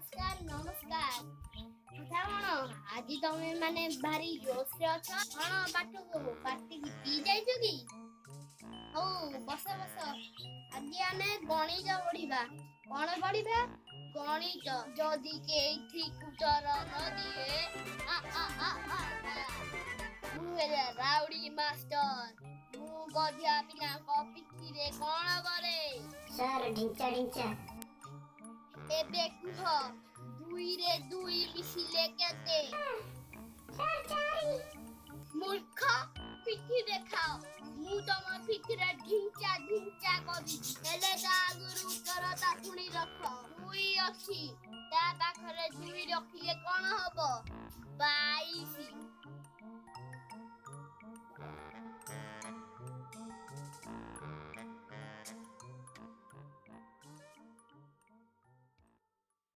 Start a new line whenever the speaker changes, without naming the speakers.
नमस्कार नमस्कार କଥା କଣ ଆଜି ତମେ ମାନେ ଭାରି ଜୋସରେ ଅଛ କଣ ପାଠକୁ ପାଟିକି ପିଇ ଯାଇଛ କି? ହଉ ବସ ବସ ଆଜି ଆମେ ଗଣିତ ପଢିବା। କଣ ପଢିବା? ଗଣିତ। ଯଦି କେହି ଉତ୍ତର ନ ଦିଏ ମୁଁ ହେଲେ ରାଉଡି ମାଷ୍ଟର। ମୁଁ ଗଧିଆ ପିଲାଙ୍କ ପିଠିରେ କଣ କରେ?
ସାର୍ ଢିଞ୍ଚା ଢିଞ୍ଚା।
ଏବେ କୁହ, 2ରେ 2 ମିଶିଲେ କେତେ?
ସାର୍ 4।
ମୂର୍ଖ, ପିଠି ଦେଖାଅ। ମୁଁ ତମ ପିଠିରେ ଢିଞ୍ଚା ଢିଞ୍ଚା କରିଛି। ହେଲେ ତା ଆଗରୁ ଉତ୍ତରଟା ଶୁଣି ରଖ। 2 ଅଛି, ତା ପାଖରେ 2 ରଖିଲେ କଣ ହବ? 22।